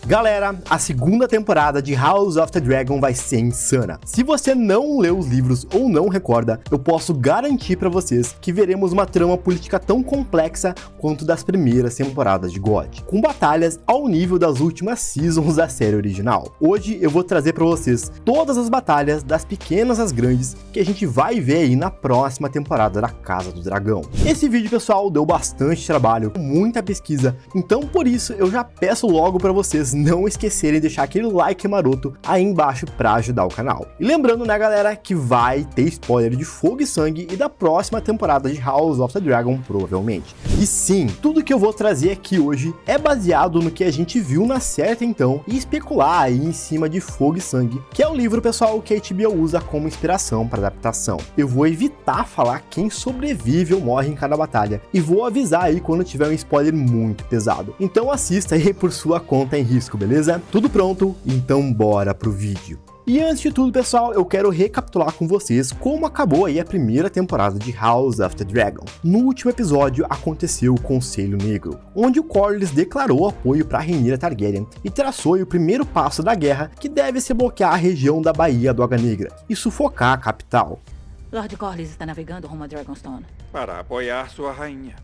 Galera, a segunda temporada de House of the Dragon vai ser insana. Se você não leu os livros ou não recorda, eu posso garantir pra vocês que veremos uma trama política tão complexa quanto das primeiras temporadas de GOT, com batalhas ao nível das últimas seasons da série original. Hoje eu vou trazer pra vocês todas as batalhas, das pequenas às grandes, que a gente vai ver aí na próxima temporada da Casa do Dragão. Esse vídeo, pessoal, deu bastante trabalho, muita pesquisa, então por isso eu já peço logo pra vocês não esquecerem de deixar aquele like maroto aí embaixo pra ajudar o canal. E lembrando, né, galera, que vai ter spoiler de Fogo e Sangue e da próxima temporada de House of the Dragon, provavelmente. E sim, tudo que eu vou trazer aqui hoje é baseado no que a gente viu na série até então e especular aí em cima de Fogo e Sangue, que é o livro, pessoal, que a HBO usa como inspiração para adaptação. Eu vou evitar falar quem sobrevive ou morre em cada batalha e vou avisar aí quando tiver um spoiler muito pesado. Então assista aí por sua conta em risco, beleza? Tudo pronto? Então bora pro vídeo. E antes de tudo, pessoal, eu quero recapitular com vocês como acabou aí a primeira temporada de House of the Dragon. No último episódio aconteceu o Conselho Negro, onde o Corlys declarou apoio para Rhaenyra Targaryen e traçou o primeiro passo da guerra, que deve ser bloquear a região da Baía do Água Negra e sufocar a capital. Lord Corlys está navegando rumo a Dragonstone para apoiar sua rainha.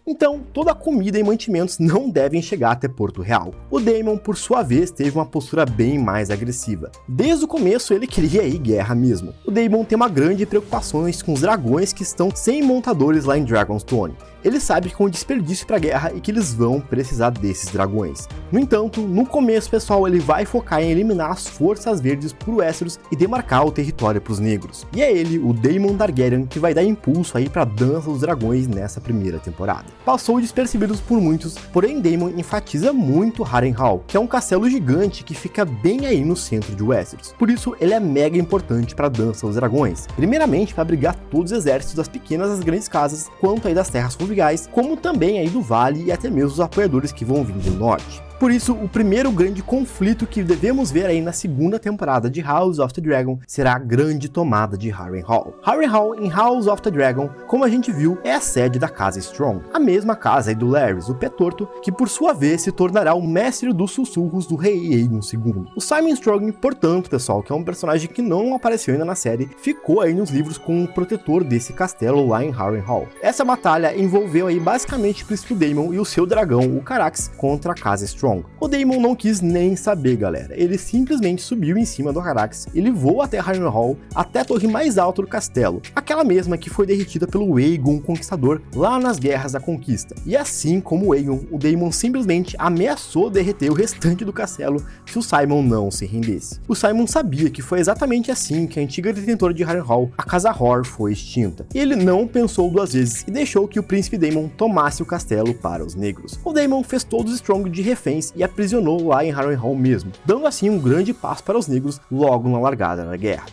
Então, toda a comida e mantimentos não devem chegar até Porto Real. O Daemon, por sua vez, teve uma postura bem mais agressiva. Desde o começo, ele queria ir guerra mesmo. O Daemon tem uma grande preocupação com os dragões que estão sem montadores lá em Dragonstone. Ele sabe que é um desperdício para a guerra e que eles vão precisar desses dragões. No entanto, no começo, pessoal, ele vai focar em eliminar as forças verdes por Westeros e demarcar o território para os negros. E é ele, o Daemon Targaryen, que vai dar impulso aí para a Dança dos Dragões nessa primeira temporada. Passou despercebidos por muitos, porém Daemon enfatiza muito Harrenhal, que é um castelo gigante que fica bem aí no centro de Westeros. Por isso, ele é mega importante para a Dança dos Dragões. Primeiramente, para abrigar todos os exércitos das pequenas às grandes casas, quanto aí das terras fluviais, como também aí do vale e até mesmo os apoiadores que vão vir do norte. Por isso, o primeiro grande conflito que devemos ver aí na segunda temporada de House of the Dragon será a grande tomada de Harrenhal. Harrenhal, em House of the Dragon, como a gente viu, é a sede da Casa Strong, a mesma casa aí do Larys, o Pé Torto, que por sua vez se tornará o mestre dos sussurros do rei Aegon II. O Simon Strong, portanto, pessoal, que é um personagem que não apareceu ainda na série, ficou aí nos livros como o protetor desse castelo lá em Harrenhal. Essa batalha envolveu aí basicamente o príncipe Daemon e o seu dragão, o Caraxes, contra a Casa Strong. O Daemon não quis nem saber, galera. Ele simplesmente subiu em cima do Caraxes e voou até Harrenhal, até a torre mais alta do castelo, aquela mesma que foi derretida pelo Aegon Conquistador lá nas Guerras da Conquista. E assim como o Aegon, o Daemon simplesmente ameaçou derreter o restante do castelo se o Simon não se rendesse. O Simon sabia que foi exatamente assim que a antiga detentora de Harrenhal, a Casa Hor, foi extinta. E ele não pensou duas vezes e deixou que o príncipe Daemon tomasse o castelo para os negros. O Daemon fez todos os Strong de reféns e aprisionou lá em Harrenhal mesmo, dando assim um grande passo para os negros logo na largada da guerra.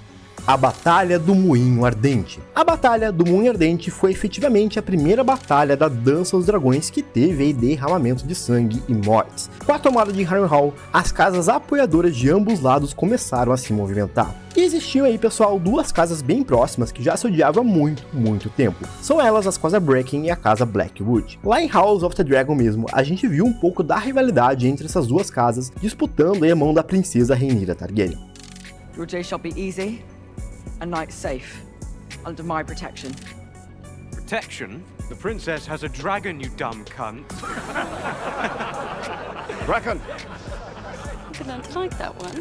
A Batalha do Moinho Ardente. A Batalha do Moinho Ardente foi efetivamente a primeira batalha da Dança dos Dragões que teve aí derramamento de sangue e mortes. Com a tomada de Harrenhal, as casas apoiadoras de ambos lados começaram a se movimentar. E existiam aí, pessoal, duas casas bem próximas que já se odiavam há muito tempo. São elas as Casa Bracken e a Casa Blackwood. Lá em House of the Dragon mesmo, a gente viu um pouco da rivalidade entre essas duas casas, disputando aí a mão da princesa Rhaenyra Targaryen. Your day shall be easy. A night safe, under my protection. Protection? The princess has a dragon, you dumb cunt. Bracken! I don't like that one.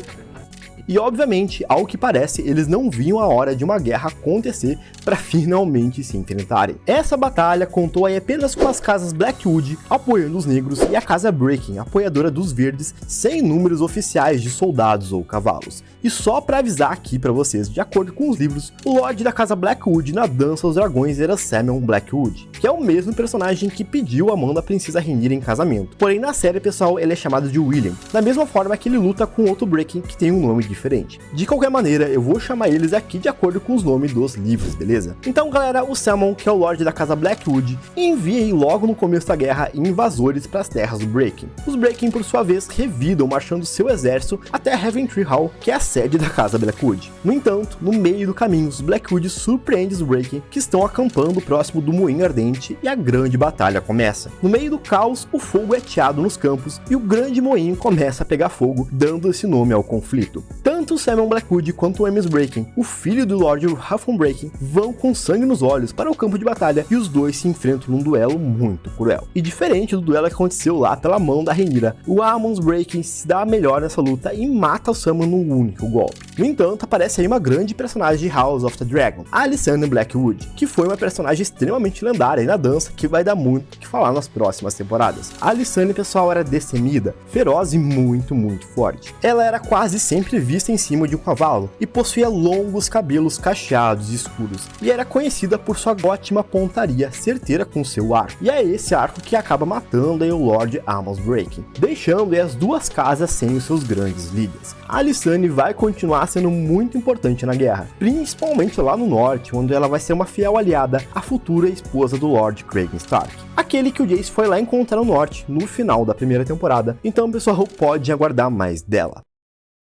E obviamente, ao que parece, eles não viam a hora de uma guerra acontecer para finalmente se enfrentarem. Essa batalha contou aí apenas com as casas Blackwood apoiando os negros e a Casa Bracken, apoiadora dos verdes, sem números oficiais de soldados ou cavalos. E só para avisar aqui para vocês, de acordo com os livros, o Lorde da Casa Blackwood na Dança dos Dragões era Saemon Blackwood, que é o mesmo personagem que pediu a mão da princesa Rhaenyra em casamento. Porém, na série, pessoal, ele é chamado de William, da mesma forma que ele luta com outro Bracken que tem um nome diferente. diferente. De qualquer maneira, eu vou chamar eles aqui de acordo com os nomes dos livros, beleza? Então galera, o Salmon, que é o Lorde da Casa Blackwood, envia aí logo no começo da guerra invasores para as terras do Breaking. Os Breaking, por sua vez, revidam marchando seu exército até Heaventree Hall, que é a sede da Casa Blackwood. No entanto, no meio do caminho, os Blackwood surpreendem os Breaking, que estão acampando próximo do Moinho Ardente, e a grande batalha começa. No meio do caos, o fogo é ateado nos campos e o grande moinho começa a pegar fogo, dando esse nome ao conflito. Tanto o Salmon Blackwood quanto o Amos Breaking, o filho do Lord Huffon Breaking, vão com sangue nos olhos para o campo de batalha e os dois se enfrentam num duelo muito cruel. E diferente do duelo que aconteceu lá pela mão da Rhaenyra, o Amos Breaking se dá melhor nessa luta e mata o Salmon num único golpe. No entanto, aparece aí uma grande personagem de House of the Dragon, a Alysanne Blackwood, que foi uma personagem extremamente lendária aí na dança, que vai dar muito o que falar nas próximas temporadas. A Alysanne, pessoal, era destemida, feroz e muito forte. Ela era quase sempre vista em cima de um cavalo e possuía longos cabelos cacheados e escuros, e era conhecida por sua ótima pontaria certeira com seu arco. E é esse arco que acaba matando aí o Lord Amos Breaking, deixando aí as duas casas sem os seus grandes líderes. A Alysanne vai continuar sendo muito importante na guerra, principalmente lá no norte, onde ela vai ser uma fiel aliada à futura esposa do Lord Craig Stark, aquele que o Jace foi lá encontrar no norte no final da primeira temporada. Então, pessoal, pode aguardar mais dela.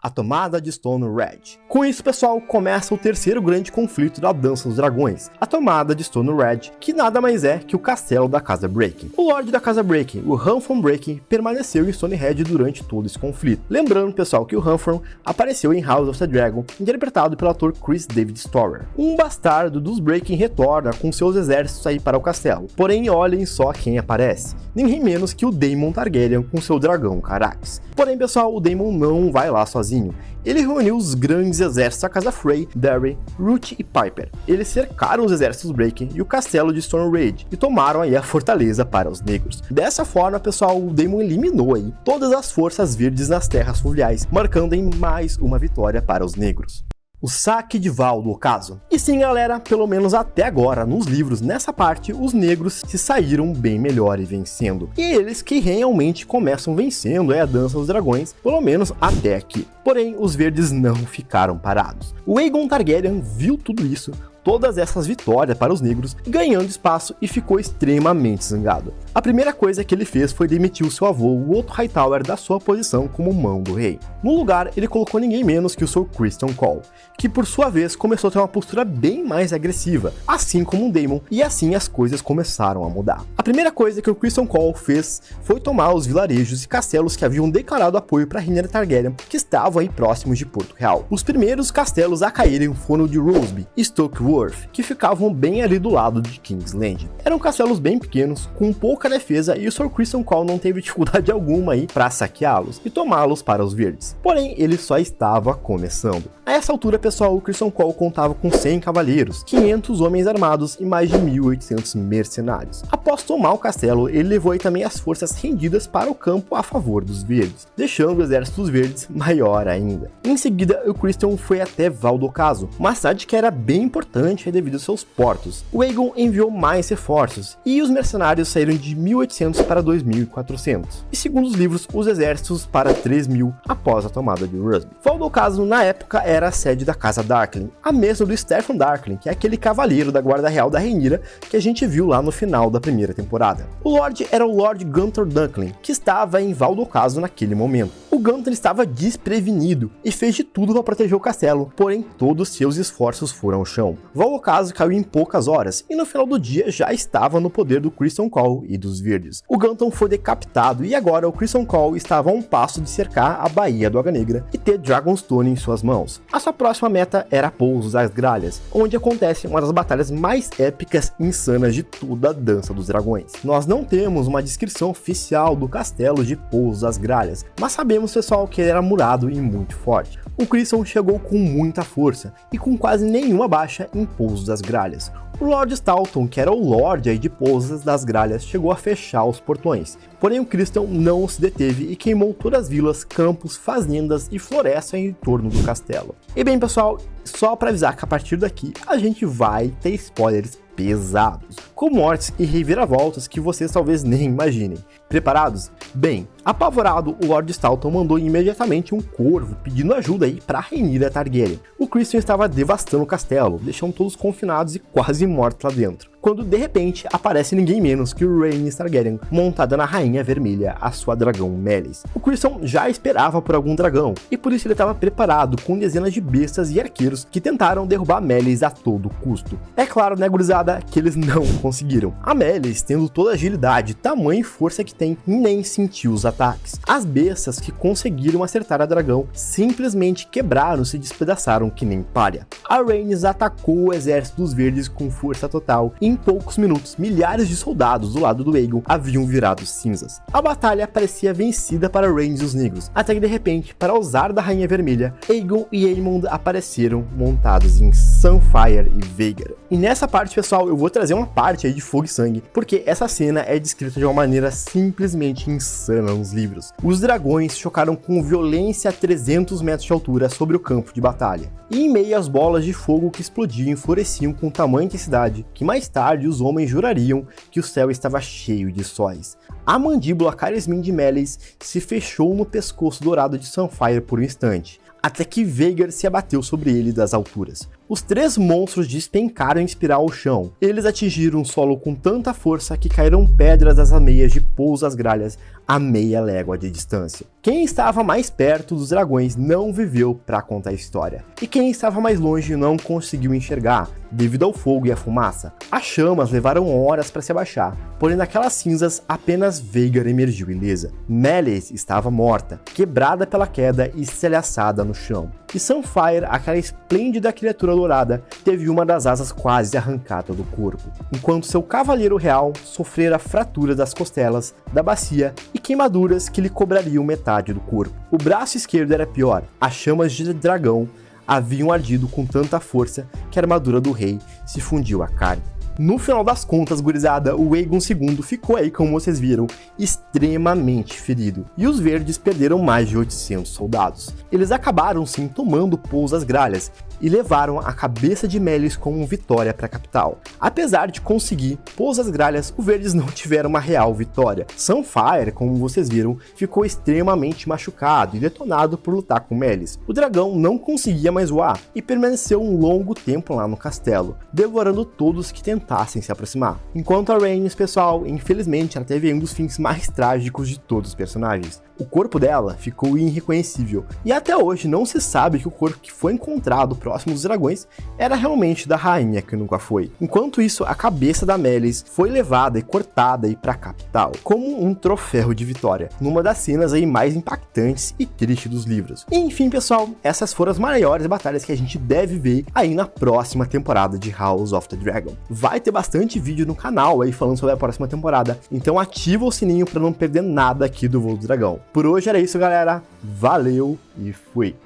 A tomada de Stone Red. Com isso, pessoal, começa o terceiro grande conflito da Dança dos Dragões, a tomada de Stone Red, que nada mais é que o castelo da Casa Breaking. O Lorde da Casa Breaking, o Huffon Breaking, permaneceu em Stonehead durante todo esse conflito. Lembrando, pessoal, que o Huffon apareceu em House of the Dragon, interpretado pelo ator Chris David Storer. Um bastardo dos Breaking retorna com seus exércitos aí para o castelo. Porém, olhem só quem aparece. Ninguém menos que o Daemon Targaryen com seu dragão Caraxes. Porém, pessoal, o Daemon não vai lá sozinho. Ele reuniu os grandes exércitos da Casa Frey, Darry, Root e Piper. Eles cercaram os exércitos Breaking e o castelo de Stormrage e tomaram aí a fortaleza para os negros. Dessa forma, pessoal, o Daemon eliminou aí todas as forças verdes nas terras fluviais, marcando em mais uma vitória para os negros. O saque de Val do ocaso. E sim, galera, pelo menos até agora, nos livros, nessa parte, os negros se saíram bem melhor e vencendo. E eles que realmente começam vencendo a Dança dos Dragões, pelo menos até aqui. Porém, os verdes não ficaram parados. O Aegon Targaryen viu tudo isso, todas essas vitórias para os negros, ganhando espaço e ficou extremamente zangado. A primeira coisa que ele fez foi demitir o seu avô, o Otto Hightower, da sua posição como mão do rei. No lugar, ele colocou ninguém menos que o Sir Criston Cole, que por sua vez começou a ter uma postura bem mais agressiva, assim como o Daemon, e assim as coisas começaram a mudar. A primeira coisa que o Criston Cole fez foi tomar os vilarejos e castelos que haviam declarado apoio para Rhaenyra Targaryen, que estavam aí próximos de Porto Real. Os primeiros castelos a caírem foram de Roseby e Stokeworth, que ficavam bem ali do lado de King's Landing. Eram castelos bem pequenos, com pouca defesa, e o Sir Criston Cole não teve dificuldade alguma aí para saqueá-los e tomá-los para os verdes. Porém, ele só estava começando. A essa altura, pessoal, o Criston Cole contava com 100 cavaleiros, 500 homens armados e mais de 1.800 mercenários. Após tomar o castelo, ele levou aí também as forças rendidas para o campo a favor dos verdes, deixando o exército dos verdes maior ainda. Em seguida, o Criston foi até Val do Ocaso, uma cidade que era bem importante devido aos seus portos. O Aegon enviou mais reforços, e os mercenários saíram de 1.800 para 2.400, e segundo os livros, os exércitos para 3.000 após a tomada de Roseby. Val do Ocaso, na época, era a sede da Casa Darkling, a mesma do Steffon Darkling, que é aquele cavaleiro da guarda real da Rhaenyra que a gente viu lá no final da primeira temporada. O Lorde era o Lord Gunthor Darkling, que estava em Val do Ocaso naquele momento. O Gunthor estava desprevenido e fez de tudo para proteger o castelo, porém todos seus esforços foram ao chão. Val do Ocaso caiu em poucas horas e no final do dia já estava no poder do Criston Cole e dos verdes. O Gunthor foi decapitado e agora o Criston Cole estava a um passo de cercar a Baía do Água Negra e ter Dragonstone em suas mãos. A sua próxima meta era Pousos das Gralhas, onde acontece uma das batalhas mais épicas e insanas de toda a Dança dos Dragões. Nós não temos uma descrição oficial do castelo de Pousos das Gralhas, mas sabemos, pessoal, que ele era murado e muito forte. O Criston chegou com muita força e com quase nenhuma baixa em Pousos das Gralhas. O Lord Stalton, que era o Lorde aí de Pousos das Gralhas, chegou a fechar os portões. Porém, o Criston não se deteve e queimou todas as vilas, campos, fazendas e florestas em torno do castelo. E bem, pessoal, só pra avisar que a partir daqui a gente vai ter spoilers pesados, com mortes e reviravoltas que vocês talvez nem imaginem. Preparados? Bem, apavorado, o Lord Staunton mandou imediatamente um corvo pedindo ajuda aí pra Rhaenyra Targaryen. O Criston estava devastando o castelo, deixando todos confinados e quase mortos lá dentro, quando de repente aparece ninguém menos que o Rhaenys Targaryen, montada na Rainha Vermelha, a sua dragão Meleys. O Criston já esperava por algum dragão, e por isso ele estava preparado com dezenas de bestas e arqueiros que tentaram derrubar Meleys a todo custo. É claro, né, gurizada, que eles não conseguiram. A Meleys, tendo toda a agilidade, tamanho e força que tem, nem sentiu os ataques. As bestas que conseguiram acertar a dragão simplesmente quebraram-se e despedaçaram que nem palha. A Rhaenys atacou o exército dos verdes com força total e em poucos minutos, milhares de soldados do lado do Aegon haviam virado cinzas. A batalha parecia vencida para Rhaenys e os negros, até que de repente, para usar da Rainha Vermelha, Aegon e Aemond apareceram montados em Sunfyre e Vhagar. E nessa parte, pessoal, eu vou trazer uma parte aí de fogo e sangue, porque essa cena é descrita de uma maneira simplesmente insana nos livros. Os dragões chocaram com violência a 300 metros de altura sobre o campo de batalha. E em meio às bolas de fogo que explodiam e enfureciam com tamanha intensidade, que mais tarde os homens jurariam que o céu estava cheio de sóis. A mandíbula Khaleesi de Meleys se fechou no pescoço dourado de Sunfyre por um instante, até que Vhagar se abateu sobre ele das alturas. Os três monstros despencaram em espiral ao chão. Eles atingiram o solo com tanta força que caíram pedras das ameias de pouso às gralhas a meia légua de distância. Quem estava mais perto dos dragões não viveu para contar a história, e quem estava mais longe não conseguiu enxergar, devido ao fogo e à fumaça. As chamas levaram horas para se abaixar, porém naquelas cinzas apenas Vhagar emergiu ilesa. Meleys estava morta, quebrada pela queda e estilhaçada no chão. E Sunfyre, aquela esplêndida criatura dourada, teve uma das asas quase arrancada do corpo, enquanto seu cavaleiro real sofrera fratura das costelas, da bacia e queimaduras que lhe cobrariam metade do corpo. O braço esquerdo era pior, as chamas de dragão haviam ardido com tanta força que a armadura do rei se fundiu à carne. No final das contas, gurizada, o Aegon II ficou aí, como vocês viram, extremamente ferido, e os verdes perderam mais de 800 soldados. Eles acabaram sim tomando pouso às gralhas, e levaram a cabeça de Meleys como vitória para a capital. Apesar de conseguir pôs as gralhas, os verdes não tiveram uma real vitória. Sunfyre, como vocês viram, ficou extremamente machucado e detonado por lutar com Meleys. O dragão não conseguia mais voar e permaneceu um longo tempo lá no castelo, devorando todos que tentassem se aproximar. Enquanto a Rhaenys, pessoal, infelizmente ela teve um dos fins mais trágicos de todos os personagens. O corpo dela ficou irreconhecível, e até hoje não se sabe que o corpo que foi encontrado próximo dos dragões era realmente da rainha que nunca foi. Enquanto isso, a cabeça da Meleys foi levada e cortada para a capital, como um troféu de vitória, numa das cenas aí mais impactantes e tristes dos livros. E, enfim, pessoal, essas foram as maiores batalhas que a gente deve ver aí na próxima temporada de House of the Dragon. Vai ter bastante vídeo no canal aí falando sobre a próxima temporada, então ativa o sininho para não perder nada aqui do Voo do Dragão. Por hoje era isso, galera. Valeu e fui!